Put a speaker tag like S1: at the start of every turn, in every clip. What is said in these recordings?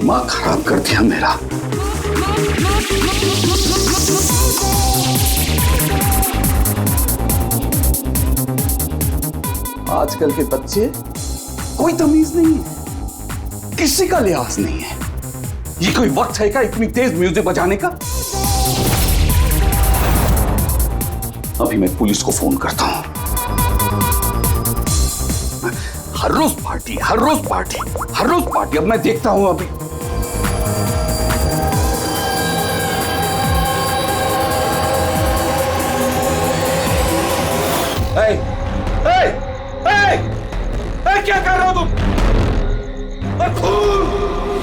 S1: दिमाग खराब कर दिया मेरा। आजकल के बच्चे कोई तमीज नहीं है, किसी का लिहाज नहीं है। ये कोई वक्त है क्या इतनी तेज म्यूजिक बजाने का? अभी मैं पुलिस को फोन करता हूं। हर रोज पार्टी, हर रोज पार्टी, हर रोज पार्टी। अब मैं देखता हूं अभी। क्या कर रहे हो तुम? खून,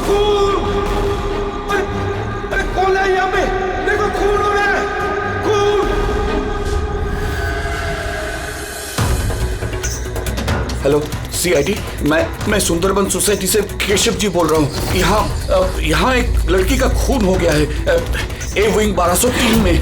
S1: खून! अरे कौन है यहाँ पे? देखो खून हो रहा है, खून! हेलो सीआईडी, मैं सुंदरबन सोसाइटी से केशव जी बोल रहा हूँ। यहाँ एक लड़की का खून हो गया है, ए विंग 1203 में।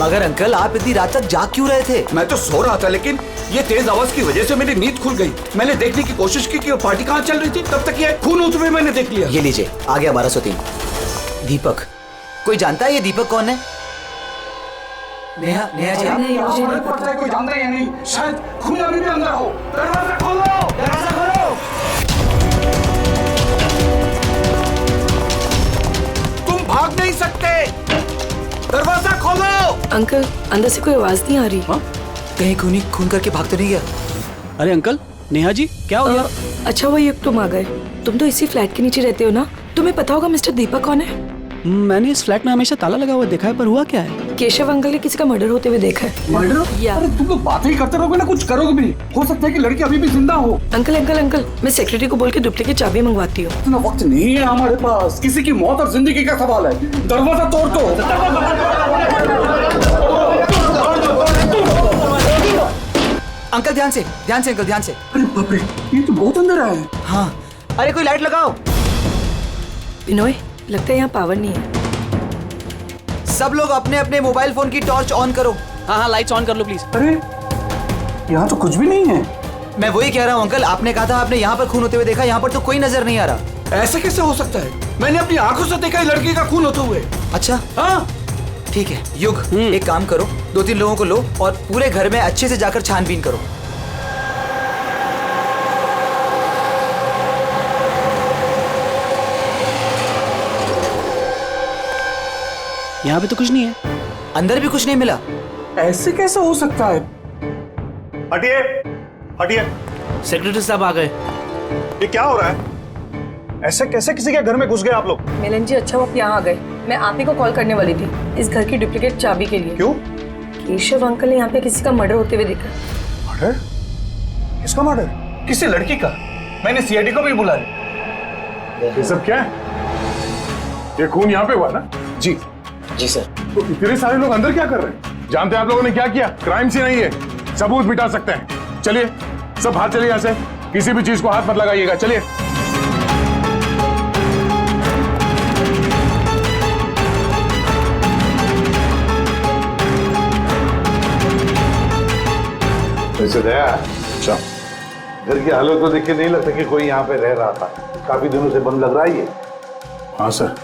S2: मगर अंकल आप इतनी रात तक जाग क्यों रहे थे?
S1: मैं तो सो रहा था, लेकिन ये तेज आवाज की वजह से मेरी नींद खुल गई। मैंने देखने की कोशिश की कि वो पार्टी कहाँ चल रही थी, तब तक ये खून होते हुए मैंने देख लिया।
S2: ये लीजिए, आ गया 1203। दीपक, कोई जानता है ये दीपक कौन है? नेहा जी,
S1: मुझे नहीं पता है कोई जानता है या नहीं। शायद खून अभी भी अंदर हो। दरवाजा खोलो, दरवाजा खोलो। तुम भाग नहीं सकते, दरवाजा खोलो।
S3: अंकल, अंदर से कोई आवाज नहीं आ रही।
S2: कहीं खून करके भाग तो नहीं गया?
S4: अरे अंकल, नेहा जी क्या हो गया?
S3: अच्छा वो युग तुम आ गए। तुम तो इसी फ्लैट के नीचे रहते हो ना, तुम्हें पता होगा मिस्टर दीपक कौन है?
S4: मैंने इस फ्लैट में हमेशा ताला लगा हुआ देखा है, पर हुआ क्या है?
S3: केशव अंकल ने किसी का मर्डर होते हुए देखा है।
S1: मर्डर?
S3: या
S1: अरे तुम लोग बातें ही करते रहोगे ना, कुछ करोगे भी नहीं। हो सकता है कि लड़की अभी भी जिंदा हो।
S3: अंकल, मैं सेक्रेटरी को बोल के डुप्लीकेट चाबी मंगवाती हूँ।
S1: इतना वक्त नहीं है हमारे पास, किसी की मौत और जिंदगी का सवाल है। दरवाजा तोड़ दो।
S2: अंकल ध्यान से अंकल, ध्यान से।
S1: अरे बाप रे, ये तो बहुत अंदर है।
S2: हाँ, अरे कोई लाइट लगाओ।
S3: बिनोय, लगता है यहाँ पावर नहीं है।
S2: सब लोग अपने अपने मोबाइल फोन की टॉर्च ऑन करो।
S4: हाँ, लाइट्स ऑन कर लो प्लीज।
S1: अरे यहाँ तो कुछ भी नहीं है।
S2: मैं वही कह रहा हूँ अंकल, आपने कहा था आपने यहाँ पर खून होते हुए देखा, यहाँ पर तो कोई नजर नहीं आ रहा।
S1: ऐसे कैसे हो सकता है? मैंने अपनी आंखों से देखा लड़की का खून होते हुए।
S2: अच्छा
S1: हाँ
S2: ठीक है युग, एक काम करो, 2-3 लोगों को लो और पूरे घर में अच्छे से जाकर छानबीन करो।
S4: यहाँ पे तो कुछ नहीं है।
S2: अंदर भी कुछ नहीं मिला।
S1: ऐसे कैसे हो सकता है?
S5: हटिए, हटिए।
S4: सेक्रेटरी साहब आ गए।
S5: ये क्या हो रहा है? ऐसे कैसे किसी के घर में घुस गए आप लोग?
S3: मिलन जी, अच्छा आप यहाँ आ गए। मैं आप ही को कॉल करने वाली थी इस घर की डुप्लीकेट चाबी के लिए।
S5: क्यों?
S3: केशव अंकल ने यहाँ पे किसी का मर्डर होते हुए देखा।
S5: मर्डर? किसका मर्डर?
S1: किसी लड़की का। मैंने सीआईडी को भी बुलाया।
S5: ये सब क्या है? ये खून यहाँ पे हुआ ना?
S1: जी
S2: सर।
S5: तो इतने सारे लोग अंदर क्या कर रहे हैं? जानते हैं आप लोगों ने क्या किया? क्राइम सीन नहीं है, सबूत मिटा सकते हैं। चलिए सब बाहर चलिए यहाँ से, किसी भी चीज को हाथ मत लगाइएगा। चलिए।
S6: वैसे दया, अच्छा घर की हालत को देख के नहीं लगता कि कोई यहाँ पे रह रहा था। काफी दिनों से बंद लग रहा है ये।
S5: हाँ सर,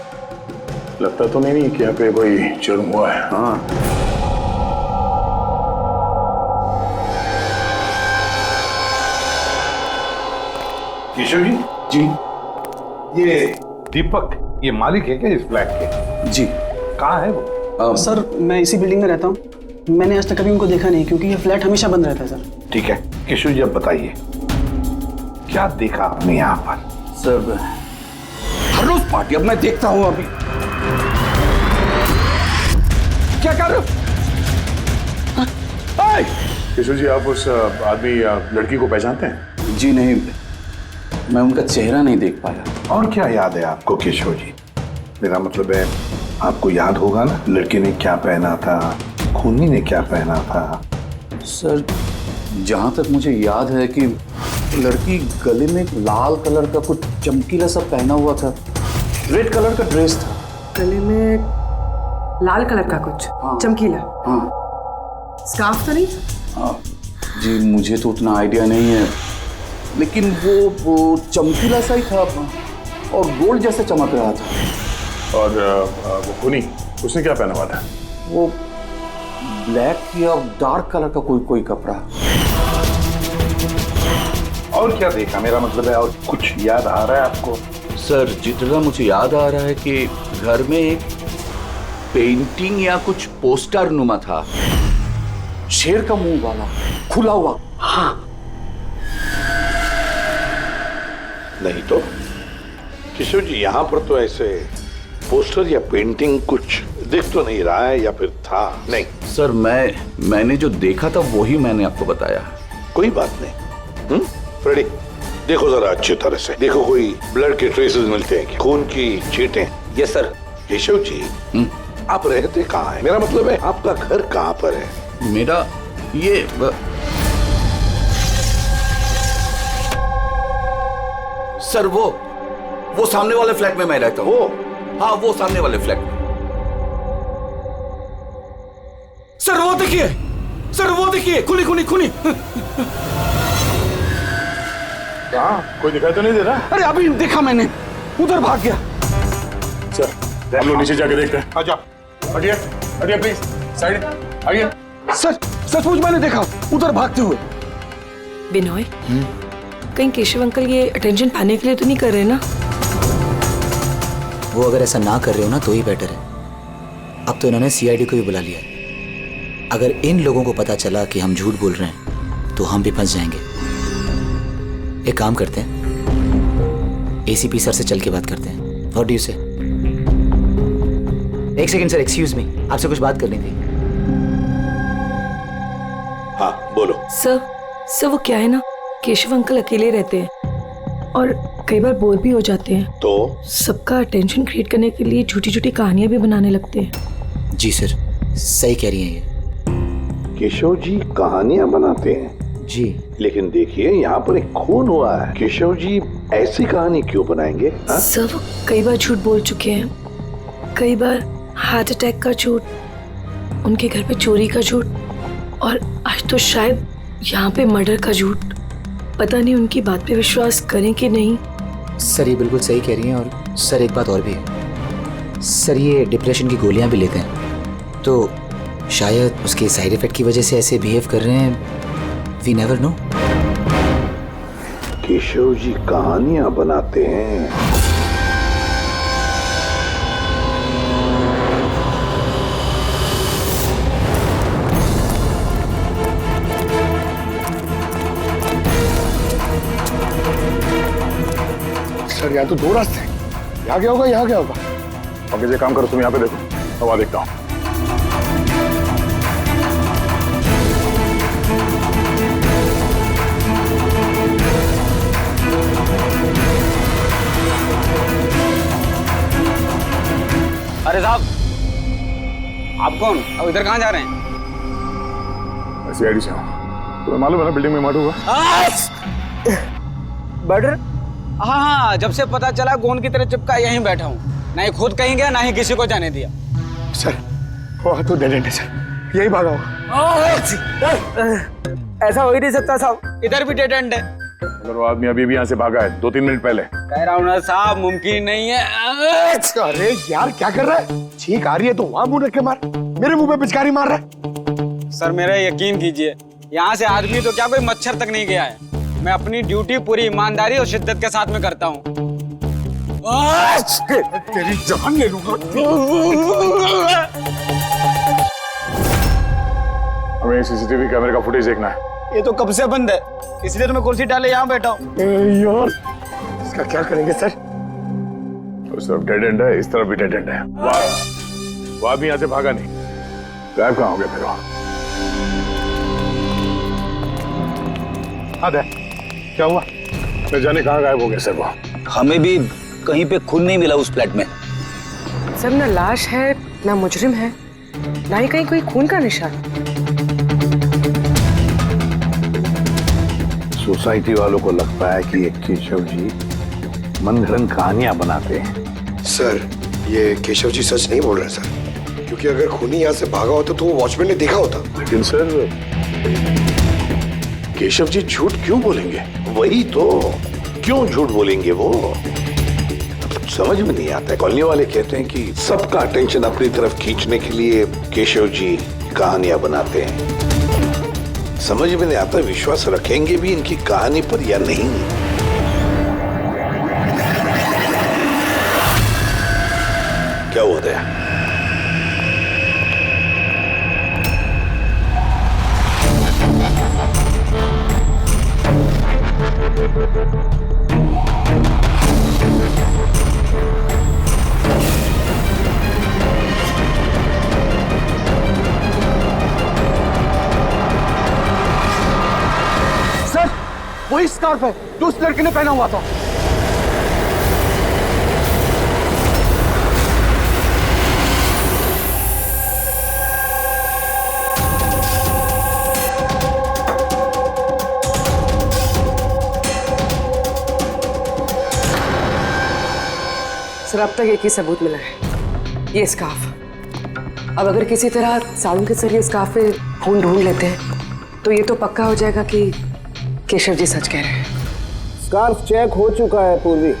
S5: लगता तो नहीं कि यहाँ पे कोई जुर्म हुआ है।
S6: हाँ केशव जी।
S1: जी
S6: ये दीपक, ये मालिक है क्या इस फ्लैट के?
S1: जी।
S6: कहाँ है वो?
S4: सर मैं इसी बिल्डिंग में रहता हूँ। मैंने आज तक कभी उनको देखा नहीं, क्योंकि ये फ्लैट हमेशा बंद रहता है सर।
S6: ठीक है केशव जी, अब बताइए क्या देखा आपने यहाँ पर?
S1: सर हर रोज पार्टी। अब मैं देखता हूँ अभी। क्या कर रहे हो?
S5: केशव जी, आप उस आदमी लड़की को पहचानते हैं?
S1: जी नहीं, मैं उनका चेहरा नहीं देख पाया।
S6: और क्या याद है आपको केशव जी? मेरा मतलब है आपको याद होगा ना, लड़की ने क्या पहना था, खूनी ने क्या पहना था?
S1: सर जहाँ तक मुझे याद है कि लड़की गले में एक लाल कलर का कुछ चमकीला सा पहना हुआ था, रेड कलर का ड्रेस था।
S3: गले में लाल कलर का कुछ
S1: हाँ।
S3: चमकीला।
S1: हाँ
S7: स्कार्फ तो नहीं?
S1: जी मुझे तो उतना आइडिया नहीं है, लेकिन वो चमकीला सा ही था और गोल्ड जैसा चमक रहा था।
S5: और वो खूनी, उसने क्या पहना हुआ था?
S1: वो ब्लैक या डार्क कलर का कोई कपड़ा।
S6: और क्या देखा, मेरा मतलब है और कुछ याद आ रहा है आपको?
S1: सर जितना मुझे याद आ रहा है कि घर में एक पेंटिंग या कुछ पोस्टर नुमा था, शेर का मुंह वाला, खुला हुआ।
S6: हाँ। नहीं तो केशव जी, यहाँ पर तो ऐसे पोस्टर या पेंटिंग कुछ दिख तो नहीं रहा है, या फिर था? नहीं
S1: सर मैंने जो देखा था वही मैंने आपको बताया।
S6: कोई बात नहीं। फ्रेडी, देखो जरा अच्छी तरह से देखो, कोई ब्लड के ट्रेसेस मिलते हैं क्या? खून की छींटें?
S1: Yes sir.
S6: केशव जी, आप रहते कहाँ हैं? मेरा मतलब है आपका घर कहाँ पर है?
S1: मेरा ये सर वो सामने वाले फ्लैट में मैं रहता हूँ। हाँ, वो सामने वाले फ्लैट में। सर वो देखिए, सर वो देखिए, खुनी।
S5: कहाँ? कोई दिखाई तो नहीं दे रहा?
S1: अरे अभी देखा मैंने, उधर भाग गया।
S5: चल हम लोग नीचे जाके देखते हैं। आ जाओ, हटिए प्लीज, साइड आइए।
S1: सर सचमुच मैंने देखा, उधर भागते हुए।
S3: बिनोय, कहीं केशव अंकल ये अटेंशन पाने के लिए तो नहीं कर रहे ना?
S2: वो अगर ऐसा ना कर रहे हो ना तो ही बेटर है। अब तो इन्होंने सीआईडी को भी बुला लिया है। अगर इन लोगों को पता चला कि हम झूठ बोल रहे हैं तो हम भी फंस जाएंगे। एक काम करते हैं, एसीपी सर से चल के बात करते हैं। व्हाट डू यू से? एक सेकंड सर, एक्सक्यूज मी, आपसे कुछ बात करनी थी।
S6: हाँ बोलो।
S3: सर वो क्या है ना, केशव अंकल अकेले रहते हैं और कई बार बोर भी हो जाते हैं,
S6: तो
S3: सबका अटेंशन क्रिएट करने के लिए छोटी छोटी कहानियां भी बनाने लगते हैं।
S2: जी सर, सही कह रही हैं ये।
S6: केशव जी कहानियां बनाते हैं?
S2: जी,
S6: लेकिन देखिए यहाँ पर एक खून हुआ है, केशव जी ऐसी कहानी क्यों बनाएंगे?
S3: सर वो कई बार झूठ बोल चुके हैं, कई बार हार्ट अटैक का झूठ, उनके घर पे चोरी का झूठ, और आज तो शायद यहाँ पे मर्डर का झूठ। पता नहीं उनकी बात पे विश्वास करें कि नहीं।
S2: सर ये बिल्कुल सही कह रही हैं। और सर एक बात और भी है सर, ये डिप्रेशन की गोलियां भी लेते हैं, तो शायद उसके साइड इफेक्ट की वजह से ऐसे बिहेव कर रहे हैं। We never know.
S6: Keshav ji कहानियां बनाते हैं?
S5: सर यहाँ तो दो रास्ते हैं, यहाँ क्या होगा, यहाँ क्या होगा? अब ये काम करो, तुम यहाँ पे देखो, मैं वहाँ देखता हूँ।
S8: अरे साहब, आप कौन? अब इधर कहाँ जा रहे हैं?
S5: सीआईडी से हूँ। तुम्हें मालूम है ना बिल्डिंग में मर्डर हुआ?
S8: मर्डर? हाँ, जब से पता चला गोंद की तरह चिपका यहीं बैठा हूँ। ना ही खुद कहीं गया, ना ही किसी को जाने दिया।
S5: सर वो तो डेड एंड है सर, यही भागा होगा।
S8: ऐसा हो ही नहीं सकता साहब, इधर भी डेड एंड है।
S5: अगर वो आदमी अभी भी यहाँ से भागा है 2-3 मिनट पहले।
S8: कह रहा हूँ ना साहब, मुमकिन नहीं है।
S5: अरे यार क्या कर रहा है? छींक आ रही है तो वहाँ मुंह रख के मार, मेरे मुंह पे पिचकारी मार रहा है।
S8: सर मेरा यकीन कीजिए, यहाँ से आदमी तो क्या कोई मच्छर तक नहीं गया है। मैं अपनी ड्यूटी पूरी ईमानदारी और शिद्दत के साथ में करता हूँ।
S5: तेरी जान ले लूंगा। हमें सीसीटीवी कैमरे का फुटेज देखना है।
S8: ये तो कब से बंद है, इसलिए तो मैं कुर्सी डाले यहाँ बैठा हूँ।
S5: यार इसका क्या करेंगे सर? उस तरफ डेड एंड है, इस तरफ भी डेड एंड है। वो आदमी यहाँ से भागा नहीं, गायब कहाँ हो गया फिर? हाँ दे, क्या हुआ? मैं जाने कहाँ गायब हो गया सर वो?
S9: हमें भी कहीं पे खून नहीं मिला उस फ्लैट में।
S7: सर ना लाश है, ना मुजरिम है, ना ही कहीं कोई खून का निशान।
S6: सोसाइटी वालों को लगता है कि ये केशव जी मनगढ़ंत कहानियां बनाते हैं।
S10: सर ये केशव जी सच नहीं बोल रहे सर। क्योंकि अगर खूनी यहाँ से भागा होता तो वो वॉचमैन ने देखा होता।
S5: लेकिन सर केशव जी झूठ क्यों बोलेंगे?
S6: वही तो, क्यों झूठ बोलेंगे वो? समझ में नहीं आता है। कॉलोनी वाले कहते हैं कि सबका अटेंशन अपनी तरफ खींचने के लिए केशव जी कहानियां बनाते हैं। समझ में नहीं आता विश्वास रखेंगे भी इनकी कहानी पर या नहीं। क्या हुआ था?
S10: सर वही स्कार्फ है जो उस लड़के ने पहना हुआ था।
S7: सर अब तक एक ही सबूत मिला है, ये स्कार्फ। अब अगर किसी तरह सालू के सर ये स्कार्फ पे खून ढूंढ लेते हैं तो ये तो पक्का हो जाएगा कि केशव जी सच कह रहे हैं।
S6: स्कार्फ चेक हो चुका है पूर्वी,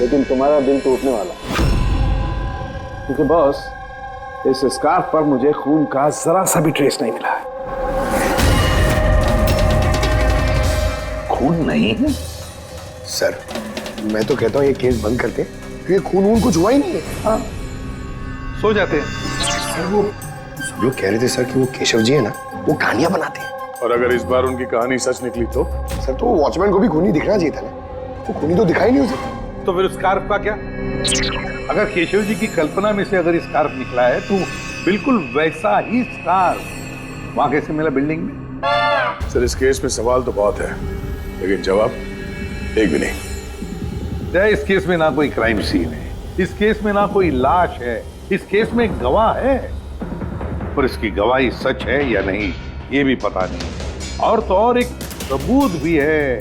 S6: लेकिन तुम्हारा दिल टूटने वाला, क्योंकि बॉस इस स्कार्फ पर मुझे खून का जरा सा भी ट्रेस नहीं मिला है। खून नहीं है?
S10: सर मैं तो कहता हूँ ये केस बंद करते, क्योंकि खून वून कुछ हुआ ही नहीं है।
S6: हाँ, सो जाते हैं।
S10: सर वो सब लोग कह रहे थे सर कि वो केशव जी है ना, वो कहानियां बनाते हैं।
S5: और अगर इस बार उनकी कहानी सच निकली तो?
S10: सर तो वॉचमैन को भी खूनी दिखना चाहिए था ना, वो खूनी तो दिखाई नहीं उसे।
S6: तो फिर स्कार्फ का क्या? अगर केशव जी की कल्पना में से अगर स्कार्फ निकला है तो बिल्कुल वैसा ही स्कार्फ वहां कैसे मिला बिल्डिंग में?
S5: सर इस केस में सवाल तो बहुत है, लेकिन जवाब एक भी नहीं।
S6: इस केस में ना कोई क्राइम सीन है, इस केस में ना कोई लाश है, इस केस में एक गवाह है, पर इसकी गवाही सच है या नहीं ये भी पता नहीं। और तो और एक सबूत भी है,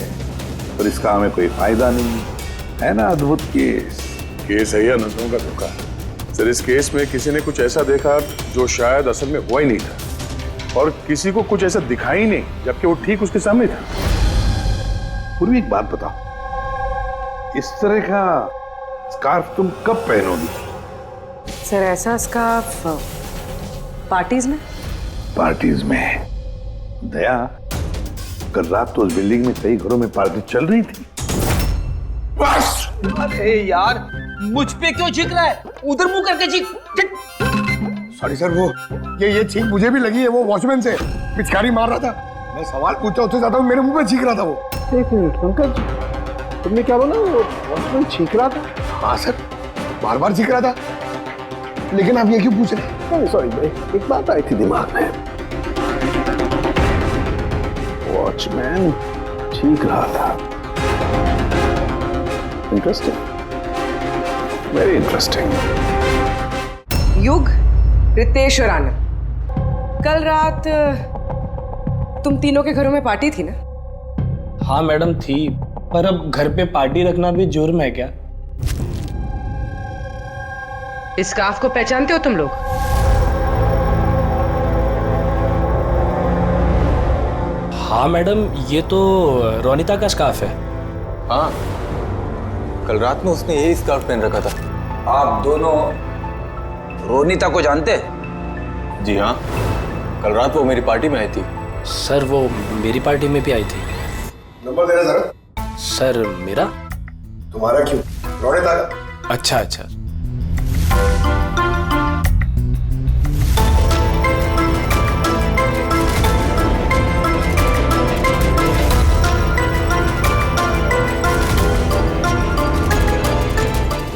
S6: पर इसका हमें कोई फायदा नहीं है ना। अद्भुत केस
S5: है या नजरों का धोखा? सर इस केस में किसी ने कुछ ऐसा देखा जो शायद असल में हुआ ही नहीं था, और किसी को कुछ ऐसा दिखाई ही नहीं जबकि वो ठीक उसके सामने था।
S6: पूर्वी एक बात बताओ, इस तरह का स्कार्फ तुम कब पहनोगी?
S7: सर ऐसा स्कार्फ पार्टीज में?
S6: पार्टीज में? दया, कल रात तो उस बिल्डिंग में कई घरों में पार्टी चल रही थी।
S8: बस! अरे यार मुझ पे क्यों चीख रहा है? उधर मुंह करके चीख।
S10: सॉरी सर, वो ये चीख मुझे भी लगी है, वो वॉचमैन से पिचकारी मार रहा था। मैं सवाल पूछता उससे ज्यादा मेरे मुंह पे चीख रहा था वो।
S6: एक मिनट पंकज, तुमने क्या बोला? वो वॉचमैन चीख रहा था?
S10: हाँ सर, बार बार चीख रहा था। लेकिन आप ये क्यों पूछ रहे हैं?
S6: सॉरी, एक बात आई थी दिमाग में। वॉचमैन चीख रहा था। Interesting, very interesting.
S7: युग, रितेश और आनंद, कल रात तुम तीनों के घरों में पार्टी थी ना?
S11: हाँ मैडम थी, पर अब घर पे पार्टी रखना भी जुर्म है क्या?
S7: इस स्कार्फ को पहचानते हो तुम लोग?
S11: हाँ मैडम, ये तो रोनिता का स्कार्फ है।
S12: हाँ, कल रात में उसने यही स्कार्फ पहन रखा था।
S9: आप दोनों रोनिता को जानते?
S12: जी हाँ, कल रात वो मेरी पार्टी में आई थी।
S11: सर वो मेरी पार्टी में भी आई थी।
S10: नंबर देना जरा।
S11: सर मेरा?
S10: तुम्हारा क्यों, रोनिता का।
S11: अच्छा अच्छा।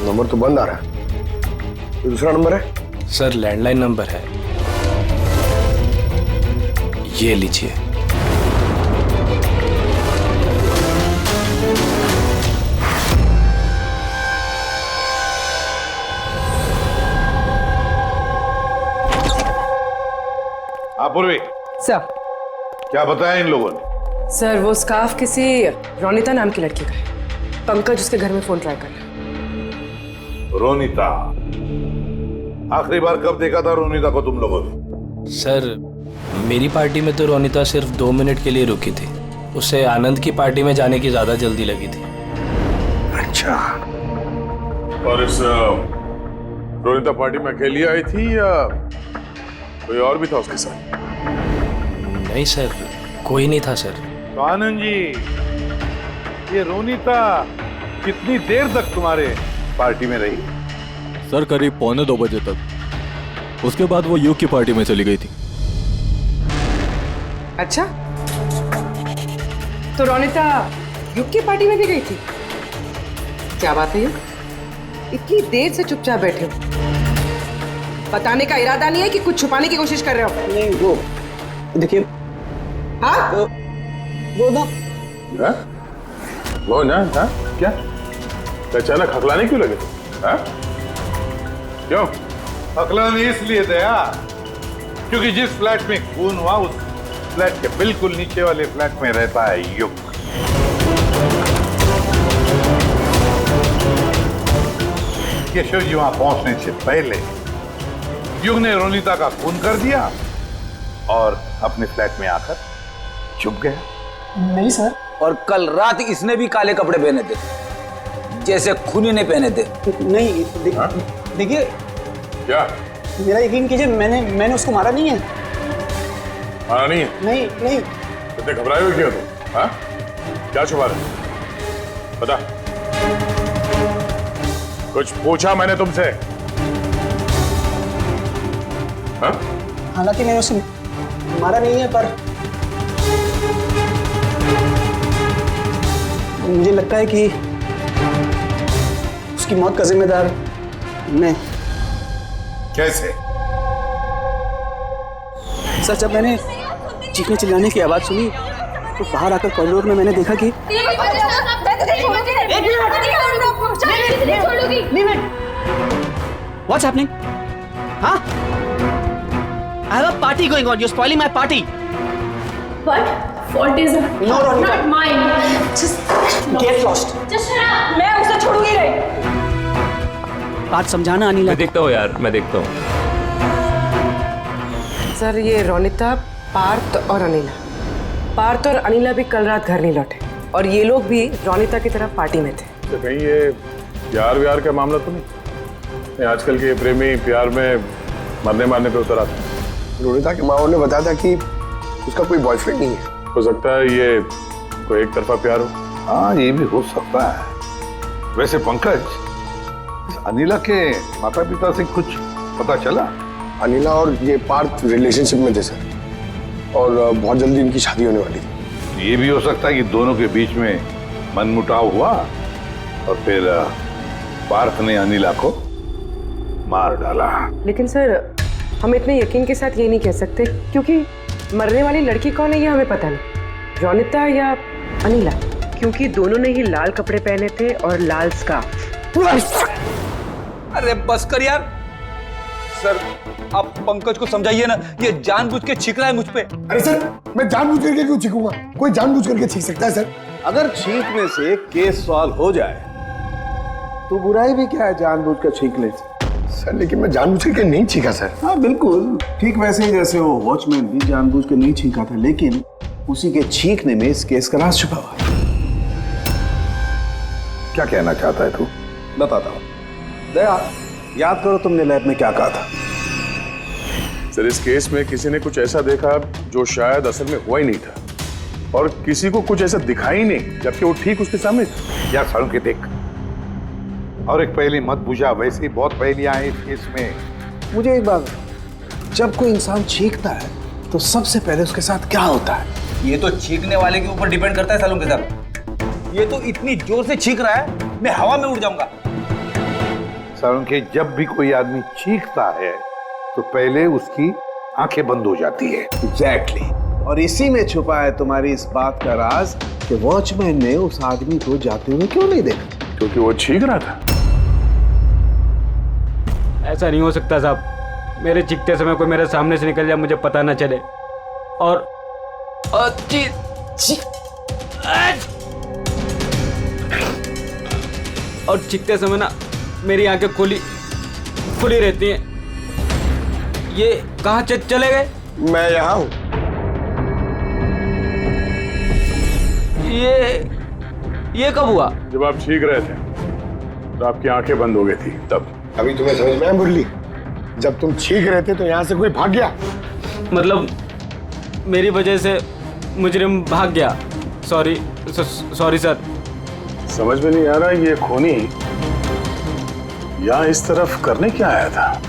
S10: नंबर तो बंद आ रहा है, तो दूसरा नंबर है?
S11: सर लैंडलाइन नंबर है, ये लीजिए।
S6: पूर्वी
S7: सर,
S6: क्या बताया इन लोगों ने?
S7: सर वो स्कार्फ किसी रोनिता नाम की लड़की का है। पंकज उसके घर में फोन ट्राई कर रहा है।
S6: रोनिता, आखिरी बार कब देखा था रोनिता को तुम लोगों ने?
S11: सर मेरी पार्टी में तो रोनिता सिर्फ 2 मिनट के लिए रुकी थी, उसे आनंद की पार्टी में जाने की ज्यादा जल्दी लगी थी।
S5: अच्छा, और इस रोनिता पार्टी में अकेली आई थी या कोई और भी था उसके साथ?
S11: नहीं सर, कोई नहीं था सर।
S6: तो आनंद जी, ये रोनिता कितनी देर तक तुम्हारे पार्टी में रही?
S12: सर करीब 1:45 बजे तक। उसके बाद वो युग की पार्टी में चली गई थी।
S7: अच्छा, तो रोनिता युग की पार्टी में भी गई थी? क्या बात है युग, इतनी देर से चुपचाप बैठे हो? बताने का इरादा नहीं है कि कुछ छुपाने की कोशिश कर रहे हो?
S4: नहीं, वो देखिए।
S7: हाँ?
S4: वो ना
S5: वो ना, हाँ? क्या अचानक हकलाने क्यों लगे? हाँ? क्यों
S6: हकलाने? इसलिए दया, क्योंकि जिस फ्लैट में खून हुआ उस फ्लैट के बिल्कुल नीचे वाले फ्लैट में रहता है युग। केशव जी वहां पहुंचने से पहले युग ने रोनिता का खून कर दिया और अपने फ्लैट में आकर छुप गया।
S4: नहीं सर।
S9: और कल रात इसने भी काले कपड़े पहने थे, जैसे खूनी ने पहने थे।
S4: नहीं, देखिए,
S5: क्या?
S4: मेरा यकीन कीजिए, मैंने उसको मारा नहीं है।
S5: मारा नहीं है?
S4: नहीं नहीं।
S5: इतने घबराए हुए क्यों तुम? हाँ? क्या छुपा रहे? बता। कुछ पूछा मैंने तुमसे? हाँ?
S4: हालांकि मैंने उसे मारा नहीं है, पर मुझे लगता है कि उसकी मौत का जिम्मेदार मैं।
S6: कैसे?
S4: सर, जब मैंने चीखने चिल्लाने की आवाज सुनी तो बाहर आकर कॉरिडोर में मैंने देखा कि What's happening? Huh? I have a party going on. You're spoiling my party.
S3: But fault is
S4: No, Ronika.
S3: not mine. Just
S4: Get lost.
S3: Just shut up. मैं उसे छोड़ूंगी नहीं।
S4: बात समझाना अनिला।
S11: मैं देखता हूँ यार, मैं देखता हूँ।
S7: सर, ये रोनिता, पार्थ और अनिला, पार्थ और अनिला भी कल रात घर नहीं लौटे और ये लोग भी रोनिता की तरफ पार्टी में थे।
S5: तो कहीं ये प्यार व्यार का मामला तो नहीं? आजकल के प्रेमी प्यार में मरने मारने पे उतर आते हैं।
S10: रोनिता के माँ ने बताया था कि उसका कोई बॉयफ्रेंड नहीं है।
S5: हो सकता है ये कोई एक तरफा प्यार हो।
S6: हाँ, ये भी हो सकता है। वैसे पंकज, इस अनिला के माता पिता से कुछ पता चला?
S10: अनिला और ये पार्थ रिलेशनशिप में थे सर, और बहुत जल्दी इनकी शादी होने वाली थी।
S6: ये भी हो सकता है कि दोनों के बीच में मनमुटाव हुआ और फिर पार्थ ने अनिला को मार डाला।
S7: लेकिन सर, हम इतने यकीन के साथ ये नहीं कह सकते क्योंकि मरने वाली लड़की कौन है ये हमें पता नहीं, रोनिता या अनिला, क्योंकि दोनों ने ही लाल कपड़े पहने थे और लाल स्कार्फ।
S9: अरे बस कर यार। सर, आप पंकज को समझाइए ना, ये जानबूझ के छींक रहा है मुझ पे।
S10: अरे सर, मैं जानबूझ करके क्यों छींकूंगा? कोई जानबूझ करके छींक सकता है सर?
S13: अगर छींकने से केस सॉल्व हो जाए तो बुराई भी क्या है जानबूझ कर छींकने से?
S10: सर, लेकिन मैं जानबूझ करके नहीं छींका सर।
S13: हाँ बिल्कुल ठीक वैसे ही जैसे वो वॉचमैन भी जानबूझ के नहीं छींका था, लेकिन उसी के छींकने में इस केस का राज छुपा हुआ है।
S6: क्या कहना चाहता है तू?
S13: बताता हूँ। दया, याद करो तुमने लैब में क्या कहा था?
S5: सर, इस केस में किसी ने कुछ ऐसा देखा जो शायद असल में हुआ ही नहीं था, और किसी को कुछ ऐसा दिखाई नहीं, जबकि वो ठीक उसके सामने था।
S6: यार सालों के देख, और एक पहेली मत बुझा, वैसे ही बहुत पहेलियां हैं इस केस में।
S13: मुझे एक बात, जब कोई इंसान छींकता है तो सबसे पहले उसके साथ क्या होता है?
S9: ये तो छींकने वाले के ऊपर डिपेंड करता है सालों के साथ। ये तो इतनी जोर से छींक रहा है, मैं हवा में उड़ जाऊंगा।
S6: सालों के, जब भी कोई आदमी छींकता है तो पहले उसकी आंखें बंद हो जाती है।
S13: एग्जैक्टली। और इसी में छुपा है तुम्हारी इस बात का राज कि वॉचमैन ने उस आदमी को जाते हुए क्यों नहीं देखा?
S5: क्योंकि वो छींक रहा था।
S11: ऐसा नहीं हो सकता साहब, मेरे चीखते समय कोई मेरे सामने से निकल जाए, मुझे पता ना चले। और चीखते समय ना मेरी आंखें खुली रहती हैं,
S8: ये कहाँ चले गए?
S10: मैं यहाँ हूँ।
S8: ये कब हुआ?
S5: जब आप चीख रहे थे तो आपकी आंखें बंद हो गई थी तब।
S10: अभी तुम्हें समझ में आया मुरली? जब तुम चीख रहे थे तो यहाँ से कोई भाग गया।
S8: मतलब मेरी वजह से मुजरिम भाग गया। Sorry sir.
S5: समझ में नहीं आ रहा ये खूनी यहाँ इस तरफ करने क्या आया था?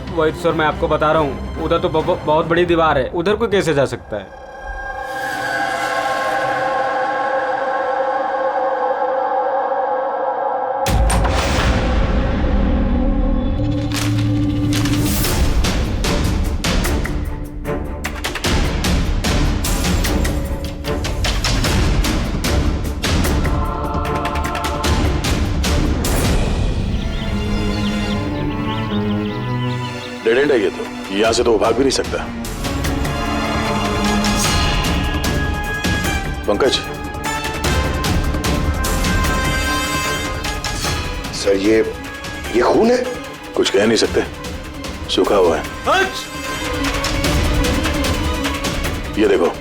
S8: वही तो सर मैं आपको बता रहा हूँ, उधर तो बहुत बड़ी दीवार है, उधर कोई कैसे जा सकता है?
S5: डेड एंड है ये तो, यहाँ से तो वो भाग भी नहीं सकता। पंकज
S10: सर ये खून है?
S5: कुछ कह नहीं सकते, सूखा हुआ है। ये देखो।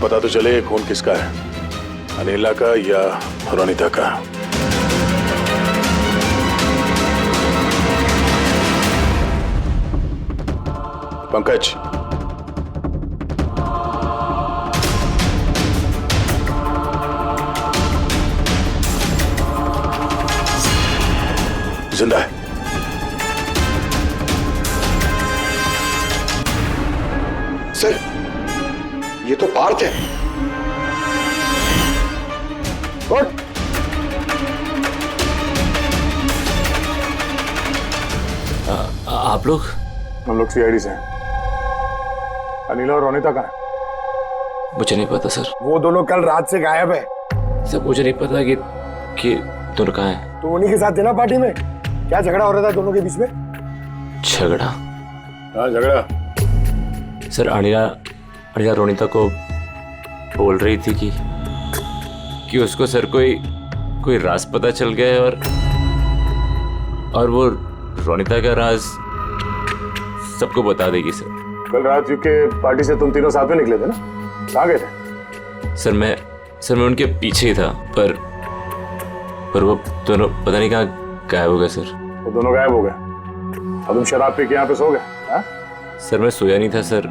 S5: पता तो चले ये खून किसका है, अनिला का या रोनिता का। पंकज जिंदा है।
S10: सर ये तो पार्थ है।
S11: आप लोग?
S5: हम लोग सीआईडी से हैं। अनिला और रोनिता कहाँ है?
S11: मुझे नहीं पता सर।
S10: वो दोनों कल रात से गायब है।
S11: सर मुझे नहीं पता कि दोनों कहाँ हैं।
S10: तो उन्हीं के साथ थे ना पार्टी में? क्या झगड़ा हो रहा था दोनों के बीच में?
S11: झगड़ा?
S5: हाँ झगड़ा।
S11: सर अनिला रोनिता को बोल रही थी कि उसको सर कोई राज पता चल गया है और वो रोनिता का राज सबको बता देगी सर।
S5: कल रात के पार्टी से तुम तीनों साथ में निकले थे ना, कहाँ गए थे?
S11: सर मैं उनके पीछे ही था पर वो दोनों पता नहीं कहाँ गायब हो गए सर।
S5: वो दोनों गायब हो गए और तुम शराब पी के यहाँ पे सो गए?
S11: सर मैं सोया नहीं था सर,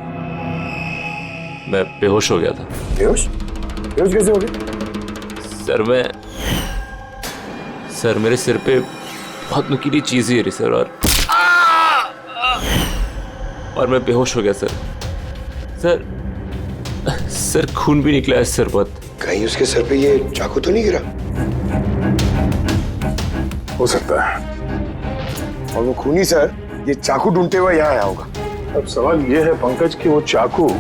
S11: मैं बेहोश हो गया था।
S10: बेहोश कैसे हो गए?
S11: सर मेरे सिर पे बहुत नुकीली चीज गिरी सर और मैं बेहोश हो गया सर खून भी निकला है सर बहुत।
S10: कहीं उसके सर पे ये चाकू तो नहीं गिरा?
S5: हो सकता है।
S10: और वो खूनी सर ये चाकू ढूंढते हुए यहाँ आया होगा।
S5: अब सवाल ये है पंकज कि वो चाकू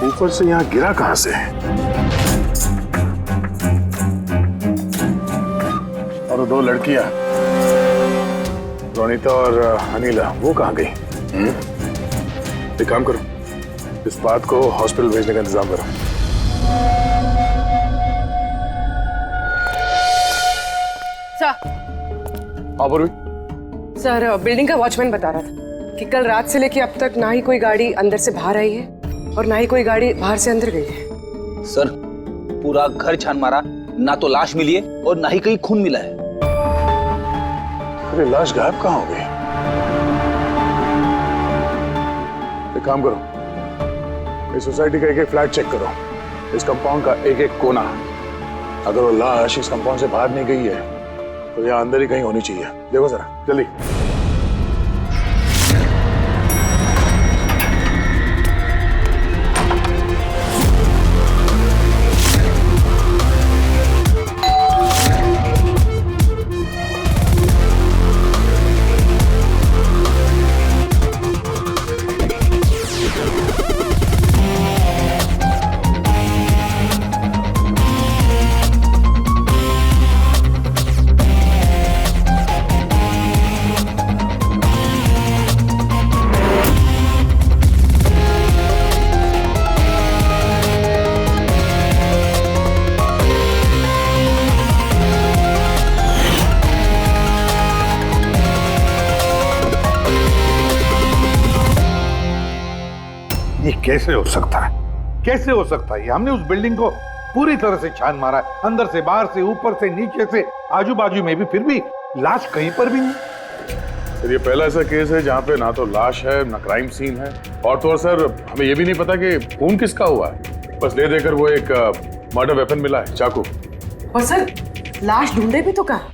S5: ऊपर से यहाँ गिरा कहां से? और वो दो लड़कियां रोनिता और अनिला वो कहां गई? एक काम करो, इस बात को हॉस्पिटल भेजने का इंतजाम करो।
S7: सर बिल्डिंग का वॉचमैन बता रहा था कि कल रात से लेके अब तक ना ही कोई गाड़ी अंदर से बाहर आई है और ना ही कोई गाड़ी बाहर से अंदर गई है।
S9: सर पूरा घर छान मारा, ना तो लाश मिली है और ना ही कहीं खून मिला है।
S5: अरे लाश गायब कहाँ हो गई? एक काम करो, इस सोसाइटी का एक एक फ्लैट चेक करो, इस कंपाउंड का एक एक कोना। अगर वो लाश इस कंपाउंड से बाहर नहीं गई है तो यहाँ अंदर ही कहीं होनी चाहिए। देखो जरा जल्दी।
S6: ये कैसे हो सकता है? कैसे हो सकता है? हमने उस बिल्डिंग को पूरी तरह से छान मारा है, अंदर से, बाहर से, ऊपर से, नीचे से, आजू बाजू में भी, फिर भी लाश कहीं पर भी नहीं।
S5: सर ये पहला ऐसा केस है जहाँ पे ना तो लाश है ना क्राइम सीन है, और तो और सर हमें ये भी नहीं पता कि खून किसका हुआ है। बस ले देकर वो एक मर्डर वेपन मिला है, चाकू।
S7: और सर लाश ढूंढे भी तो कहाँ?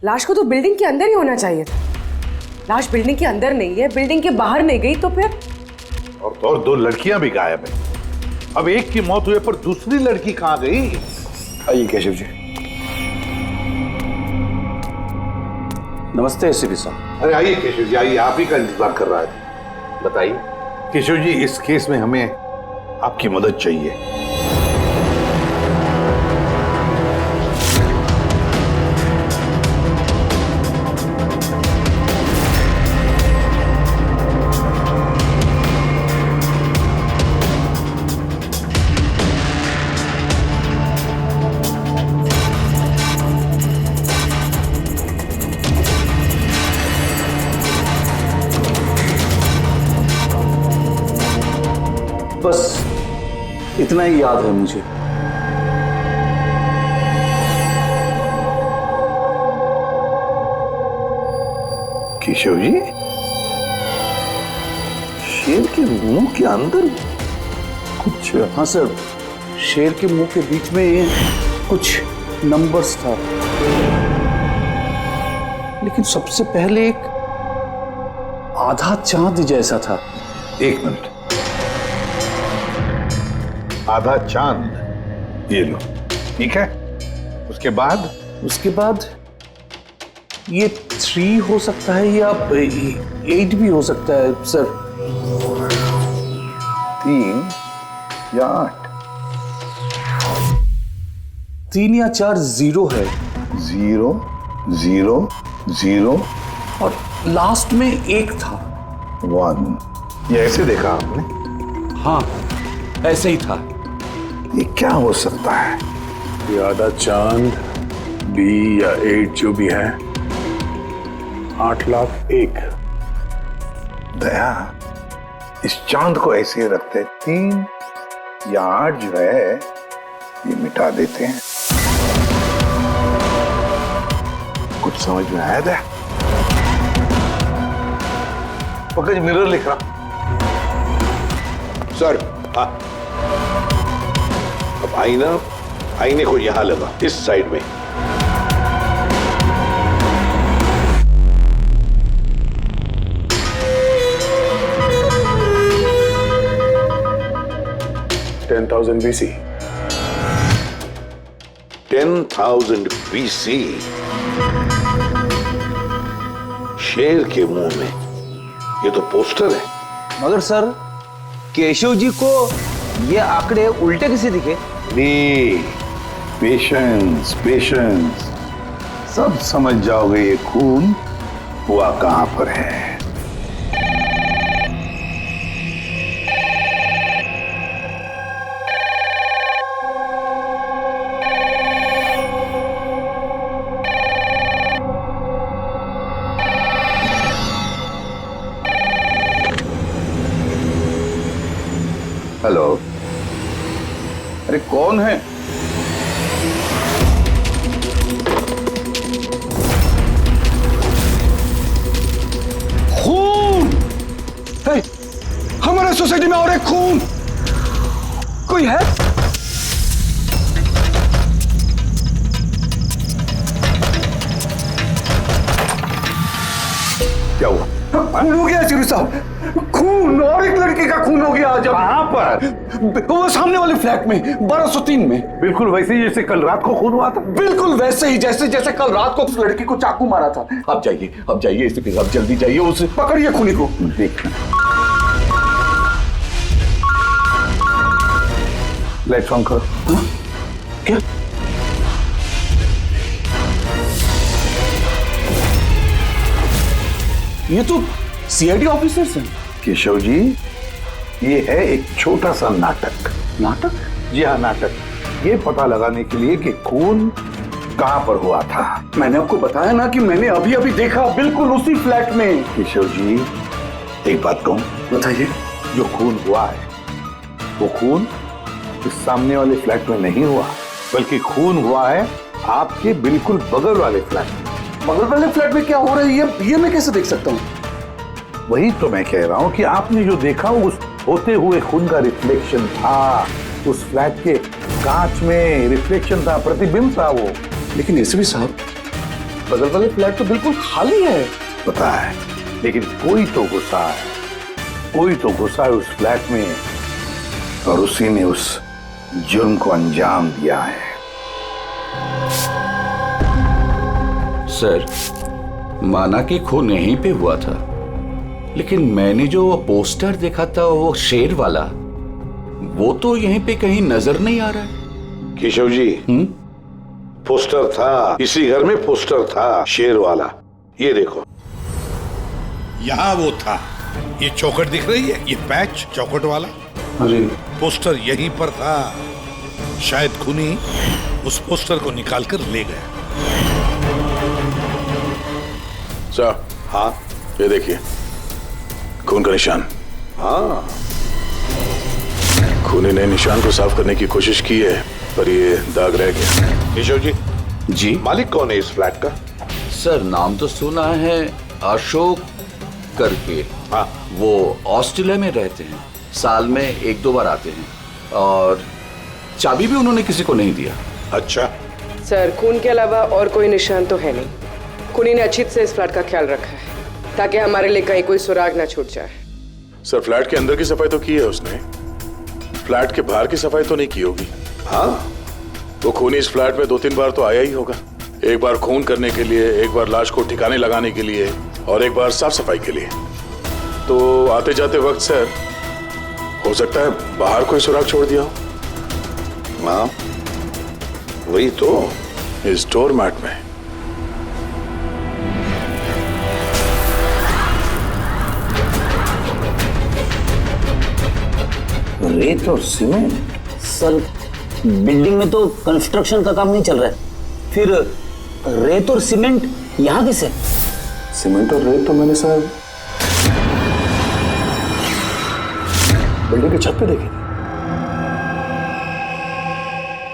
S7: लाश को तो बिल्डिंग के अंदर ही होना चाहिए था। लाश बिल्डिंग के अंदर नहीं है, बिल्डिंग के बाहर नहीं गई तो फिर?
S6: और तो और 2 लड़कियां भी गायब है। अब एक की मौत हुई पर दूसरी लड़की कहाँ गई?
S4: आइए केशव जी। नमस्ते एसपी साहब।
S6: अरे आइए केशव जी, आइए, आप ही का इंतजार कर रहा है। बताइए केशव जी, इस केस में हमें आपकी मदद चाहिए।
S13: बस इतना ही याद है मुझे।
S6: केशव जी, शेर के मुंह के अंदर कुछ?
S13: हाँ सर, शेर के मुंह के बीच में कुछ नंबर्स था, लेकिन सबसे पहले एक आधा चांद जैसा था।
S6: एक मिनट, आधा चांद, ये लो, ठीक है। उसके बाद?
S13: उसके बाद ये 3 हो सकता है या 8 भी हो सकता है सर।
S6: 3 या 8?
S13: 3 या 4 0 है।
S6: 0 0 0
S13: और लास्ट में 1 था।
S6: 1। ये ऐसे देखा आपने?
S1: हाँ, ऐसे ही था।
S6: ये क्या हो सकता है?
S5: ये आधा चांद, B या 8 जो भी है, 8,01,000।
S6: दया, इस चांद को ऐसे रखते, 3 या 8 जो है ये मिटा देते हैं। कुछ समझ में आया दया? पंकज, मिरर लिख रहा
S14: सर। हाँ, अब आईने को यहां लगा, इस साइड में।
S5: BC।
S14: 10,000 BC। शेर के मुंह में, ये तो पोस्टर है।
S8: मगर सर, केशव जी को ये आंकड़े उल्टे कैसे दिखे?
S6: पेशेंस पेशेंस, सब समझ जाओगे ये खून हुआ कहां पर है।
S13: हेलो, अरे कौन है?
S1: खून! हे, हमारे सोसाइटी में और एक खून! कोई है?
S6: क्या हुआ?
S1: खून हो गया चिरू साहब, खून, और एक लड़की का खून हो गया आज।
S6: कहां पर?
S1: वो सामने वाले फ्लैट में, 1203 में।
S6: बिल्कुल वैसे ही जैसे कल रात को खून हुआ था।
S1: बिल्कुल वैसे ही जैसे कल रात को उस लड़की को चाकू मारा था। आप जाइए इसी आप जल्दी जाइए, उसे पकड़िए खूनी को।
S6: देखना, लाइट्स ऑन करो।
S1: क्या? ये तो सीआईडी ऑफिसर्स हैं।
S6: केशव जी, ये है एक छोटा सा नाटक।
S1: नाटक?
S6: जी हाँ, नाटक। ये पता लगाने के लिए कि खून कहां पर हुआ था।
S1: मैंने आपको बताया ना कि मैंने अभी देखा, बिल्कुल उसी फ्लैट में।
S6: केशव जी, एक बात कहूं?
S1: बताइए।
S6: जो खून हुआ है वो खून इस सामने वाले फ्लैट में नहीं हुआ, बल्कि खून हुआ है आपके बिल्कुल बगल वाले फ्लैट में।
S13: बगल वाले फ्लैट में क्या हो रहा है ये मैं कैसे देख सकता हूँ?
S6: वही तो मैं कह रहा हूं कि आपने जो देखा उस होते हुए खून का रिफ्लेक्शन था, उस फ्लैट के कांच में रिफ्लेक्शन था, प्रतिबिंब था वो।
S13: लेकिन एसपी साहब, बगल वाले फ्लैट तो बिल्कुल खाली है।
S6: पता है, लेकिन कोई तो घुसा है, कोई तो घुसा है उस फ्लैट में और उसी ने उस जुर्म को अंजाम दिया है।
S1: सर, माना कि खून यहीं पे हुआ था, लेकिन मैंने जो वो पोस्टर देखा था वो शेर वाला, वो तो यहीं पे कहीं नजर नहीं आ रहा है।
S14: केशव जी, पोस्टर था, इसी घर में पोस्टर था शेर वाला। ये देखो,
S6: यहाँ वो था, ये चौखट दिख रही है, ये पैच चौखट वाला,
S13: अरे
S6: पोस्टर यहीं पर था। शायद खूनी उस पोस्टर को निकाल कर ले गया।
S5: सर, हाँ, ये देखिए खून का निशान।
S14: हाँ,
S5: खूनी ने निशान को साफ करने की कोशिश की है, पर ये दाग रह गया।
S14: केशव जी,
S1: जी
S14: मालिक कौन है इस फ्लैट का?
S1: सर, नाम तो सुना है, अशोक करके।
S14: हाँ,
S1: वो ऑस्ट्रेलिया में रहते हैं, साल में 1-2 बार आते हैं, और चाबी भी उन्होंने किसी को नहीं दिया।
S14: अच्छा।
S7: सर, खून के अलावा और कोई निशान तो है नहीं। खूनी ने अच्छी से इस फ्लैट का ख्याल रखा है ताकि हमारे लिए कहीं कोई सुराग ना छूट जाए।
S5: सर, फ्लैट के अंदर की सफाई तो की है उसने, फ्लैट के बाहर की सफाई तो नहीं की होगी।
S14: हाँ,
S5: वो खूनी इस फ्लैट में 2-3 बार तो आया ही होगा। एक बार खून करने के लिए, एक बार लाश को ठिकाने लगाने के लिए, और एक बार साफ सफाई के लिए। तो आते जाते वक्त सर, हो सकता है बाहर कोई सुराग छोड़ दिया हो।
S14: हाँ, वही तो,
S5: इस डोर मैट में।
S15: रेत और सीमेंट? सर, बिल्डिंग में तो कंस्ट्रक्शन का काम नहीं चल रहा है, फिर रेत और सीमेंट यहाँ कैसे?
S13: सीमेंट और रेत तो मैंने सर बिल्डिंग के छत पे देखी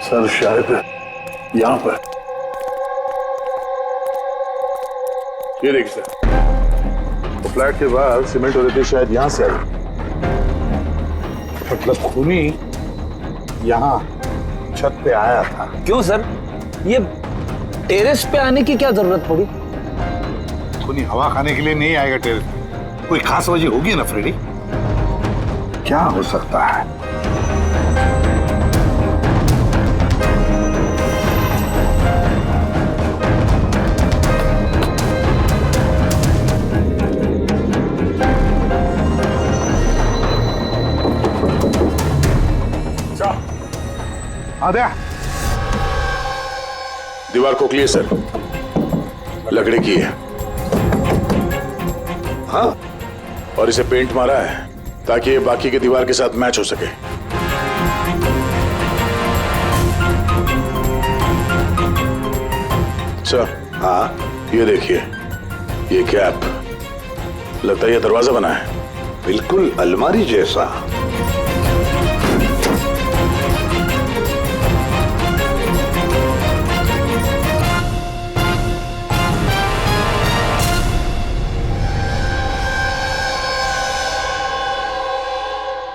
S5: सर, शायद यहां पर। ये देखिए सर, तो फ्लैट के बाहर सीमेंट और रेती शायद यहां से आई।
S6: मतलब खूनी यहाँ छत पे आया था।
S15: क्यों सर, ये टेरेस पे आने की क्या जरूरत पड़ी?
S6: खूनी हवा खाने के लिए नहीं आएगा टेरेस पे, कोई खास वजह होगी ना फ्रेडी? क्या हो सकता है? आद्या,
S5: दीवार खोखली है सर, लकड़ी की है।
S14: हाँ,
S5: और इसे पेंट मारा है ताकि ये बाकी के दीवार के साथ मैच हो सके। सर,
S14: हाँ,
S5: ये देखिए, ये गैप, लगता है ये दरवाजा बना है।
S14: बिल्कुल अलमारी जैसा।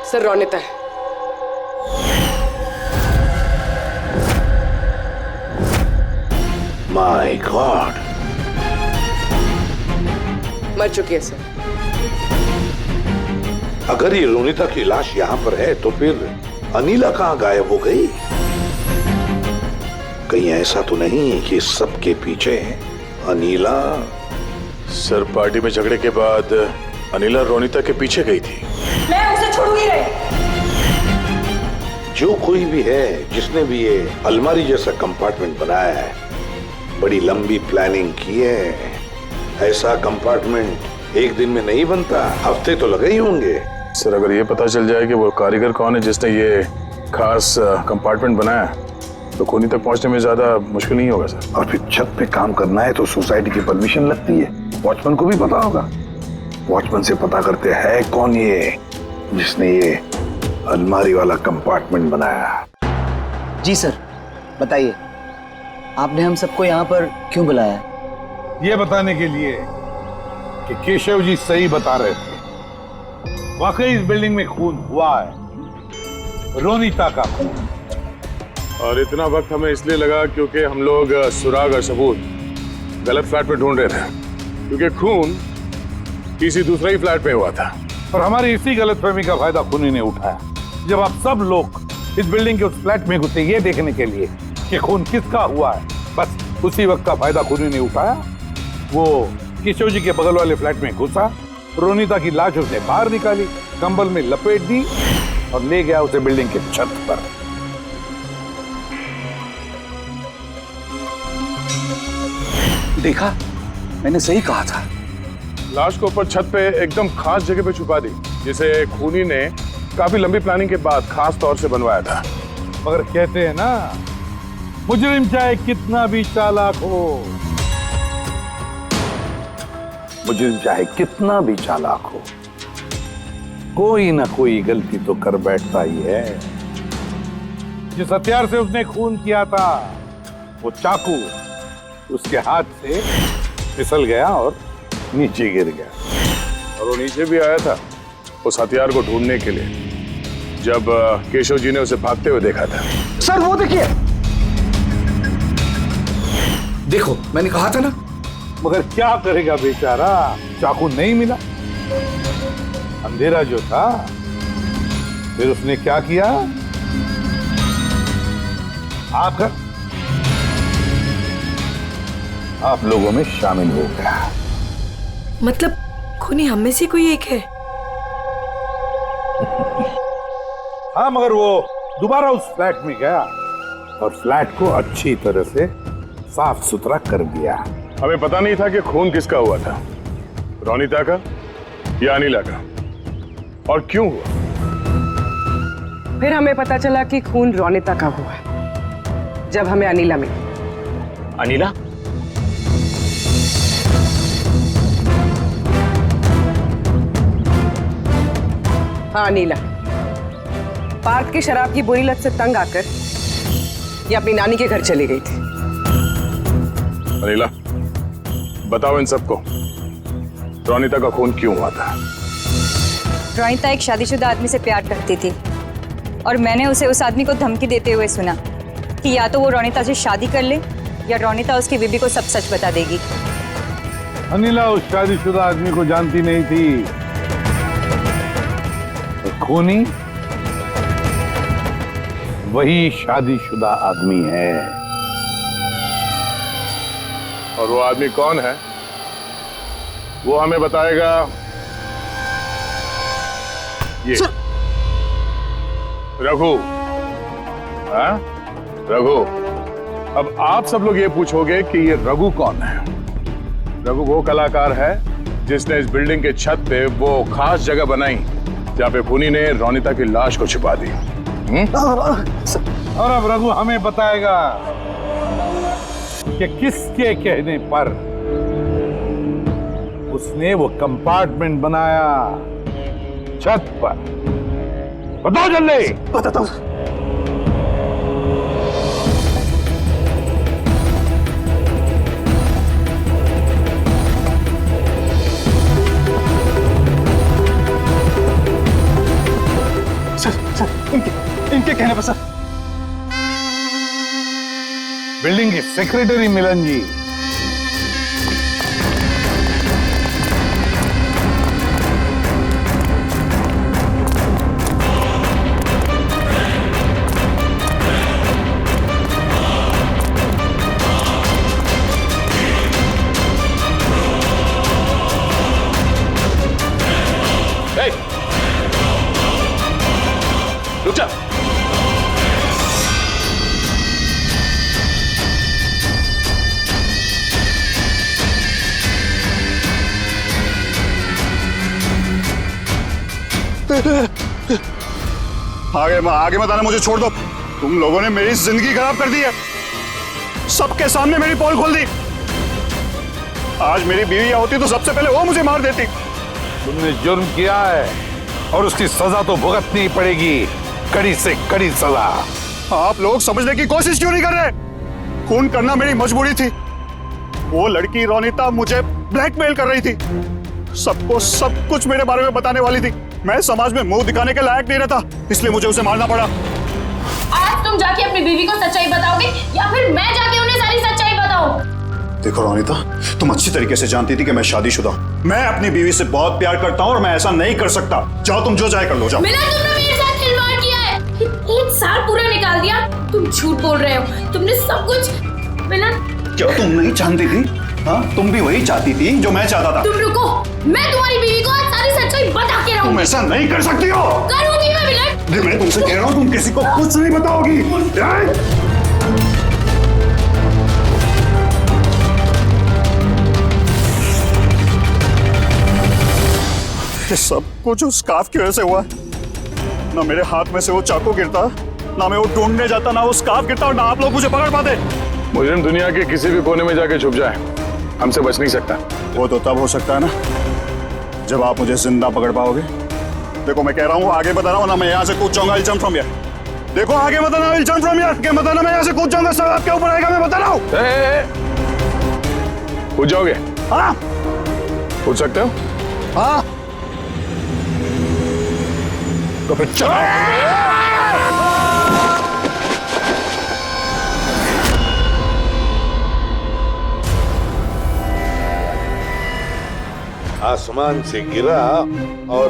S7: सर, रोनिता है।
S14: माय गॉड,
S7: मर चुकी है सर।
S14: अगर ये रोनिता की लाश यहाँ पर है तो फिर अनीला कहाँ गायब हो गई? कहीं ऐसा तो नहीं कि सबके पीछे अनीला?
S5: सर, पार्टी में झगड़े के बाद अनीला रोनिता के पीछे गई थी।
S3: मैं उसे छोड़ूंगी नहीं।
S14: जो कोई भी है, जिसने भी ये अलमारी जैसा कंपार्टमेंट बनाया है, बड़ी लंबी प्लानिंग की है। ऐसा कंपार्टमेंट एक दिन में नहीं बनता, हफ्ते तो लगे ही होंगे।
S5: सर, अगर ये पता चल जाए कि वो कारीगर कौन है जिसने ये खास कंपार्टमेंट बनाया, तो खूनी तक पहुंचने में ज्यादा मुश्किल नहीं होगा सर।
S6: और फिर छत पे काम करना है तो सोसाइटी की परमिशन लगती है, वॉचमैन को भी पता होगा। वॉचमैन से पता करते हैं कौन ये
S14: जिसने ये अलमारी वाला कंपार्टमेंट बनाया।
S15: जी सर, बताइए आपने हम सबको यहाँ पर क्यों बुलाया है?
S6: ये बताने के लिए कि केशव जी सही बता रहे थे। वाकई इस बिल्डिंग में खून हुआ है, रोनिता का खून।
S5: और इतना वक्त हमें इसलिए लगा क्योंकि हम लोग सुराग और सबूत गलत फ्लैट पे ढूंढ रहे थे, क्योंकि खून किसी दूसरे ही फ्लैट पे हुआ था।
S6: और हमारी इसी गलतफहमी का फायदा खूनी ने उठाया। जब आप सब लोग इस बिल्डिंग के उस फ्लैट में घुसे ये देखने के लिए कि खून किसका हुआ है, बस उसी वक्त का फायदा खूनी ने उठाया। वो केशव जी के बगल वाले फ्लैट में घुसा, रोनिता की लाश उसने बाहर निकाली, कंबल में लपेट दी और ले गया उसे बिल्डिंग के छत पर।
S4: देखा, मैंने सही कहा था।
S5: लाश को ऊपर छत पे एकदम खास जगह पे छुपा दी, जिसे खूनी ने काफी लंबी प्लानिंग के बाद खास तौर से बनवाया था।
S6: मगर कहते हैं ना, मुजरिम चाहे कितना भी चालाक हो, मुजरिम चाहे कितना भी चालाक हो, कोई ना कोई गलती तो कर बैठता ही है। जिस हथियार से उसने खून किया था, वो चाकू उसके हाथ से फिसल गया और नीचे गिर गया।
S5: और वो नीचे भी आया था उस हथियार को ढूंढने के लिए, जब केशव जी ने उसे भागते हुए देखा था।
S10: सर वो देखिए,
S1: देखो मैंने कहा था ना।
S6: मगर क्या करेगा बेचारा, चाकू नहीं मिला, अंधेरा जो था। फिर उसने क्या किया, आकर आप लोगों में शामिल हो गया।
S3: मतलब खूनी हम में से कोई एक है?
S6: हाँ, मगर वो दोबारा उस फ्लैट में गया और फ्लैट को अच्छी तरह से साफ सुथरा कर दिया।
S5: हमें पता नहीं था कि खून किसका हुआ था, रोनिता का या अनिला का, और क्यों हुआ।
S7: फिर हमें पता चला कि खून रोनिता का हुआ है जब हमें अनिला मिली।
S11: अनिला?
S7: हाँ, अनिला। पार्थ की शराब की बुरी लत से तंग आकर ये अपनी नानी के घर चली गई थी।
S5: अनिला, बताओ इन सबको, रोनिता का खून क्यों हुआ था?
S16: रोनिता एक शादीशुदा आदमी से प्यार करती थी और मैंने उसे उस आदमी को धमकी देते हुए सुना कि या तो वो रोनिता से शादी कर ले या रोनिता उसकी बीबी को सब सच बता देगी।
S6: अनिला उस शादीशुदा आदमी को जानती नहीं थी। खूनी वही शादीशुदा आदमी है।
S5: और वो आदमी कौन है वो हमें बताएगा ये रघु। हाँ रघु, अब आप सब लोग ये पूछोगे कि ये रघु कौन है। रघु वो कलाकार है जिसने इस बिल्डिंग के छत पे वो खास जगह बनाई जहाँ पे खूनी ने रोनिता की लाश को छिपा दी।
S6: और अब रघु हमें बताएगा कि किसके कहने पर उसने वो कंपार्टमेंट बनाया छत पर। बताओ जल्दी।
S10: बताता हूँ। इनके कहने पर सर।
S6: बिल्डिंग के सेक्रेटरी मिलन जी।
S5: रुक जा।
S10: आगे मत आना, मुझे छोड़ दो। तुम लोगों ने मेरी जिंदगी खराब कर दी है, सबके सामने मेरी पोल खोल दी। आज मेरी बीवी होती तो सबसे पहले वो मुझे मार देती।
S6: तुमने जुर्म किया है और उसकी सजा तो भुगतनी पड़ेगी, कड़ी से कड़ी सजा।
S17: आप लोग समझने की कोशिश क्यों नहीं कर रहे? खून करना मेरी मजबूरी थी। वो लड़की रोनिता मुझे ब्लैकमेल कर रही थी, सबको सब कुछ मेरे बारे में बताने वाली थी। मैं समाज में मुंह दिखाने के लायक नहीं रहता, इसलिए मुझे उसे मारना पड़ा।
S18: आज तुम जाके अपनी बीवी को सच्चाई बताओगे या फिर मैं जाके उन्हें सारी सच्चाई बताऊं?
S17: देखो रोनिता, तुम अच्छी तरीके से जानती थी कि मैं शादीशुदा हूं। मैं अपनी बीवी से बहुत प्यार करता हूं और मैं ऐसा नहीं कर सकता। जाओ, तुम जो चाहे कर लो, जाओ।
S18: मिलन, तुमने मेरे साथ खिलवाड़ किया है। 1 साल पूरा निकाल दिया। तुम झूठ बोल रहे हो, तुमने सब कुछ। मिलन,
S17: क्या तुम नहीं जानती थी? हाँ, तुम भी वही चाहती थी जो मैं चाहता था।
S18: तुम रुको, मैं तुम्हारी बीवी को आज सारी सच्चाई बता के रहूंगी।
S17: तुम ऐसा नहीं कर सकती हो।
S18: करूंगी मैं मिलन।
S17: मैं तुमसे कह रहा हूँ, तुम किसी को कुछ नहीं बताओगी। ये सब कुछ उस स्कार्फ की वजह से हुआ। ना मेरे हाथ में से वो चाकू गिरता, ना मैं वो ढूंढने जाता, ना वो स्कार्फ गिरता और ना आप लोग मुझे पकड़ पाते।
S5: मुजरिम दुनिया के किसी भी कोने में जाके छुप जाए, हमसे बच नहीं सकता।
S17: वो तो तब हो सकता है ना जब आप मुझे जिंदा पकड़ पाओगे। देखो, मैं कह रहा हूँ, आगे बता रहा हूँ ना, मैं यहाँ से कूद जाऊंगा। I'll jump from here। देखो, आगे बताना, I'll jump from here। क्या बताना, मैं यहाँ से कूद जाऊंगा, सब आपके ऊपर आएगा, मैं बता रहा हूँ।
S5: कूद जाओगे?
S17: हाँ,
S5: कूद सकते हो?
S17: हाँ। तो फिर चलो।
S14: आसमान से गिरा और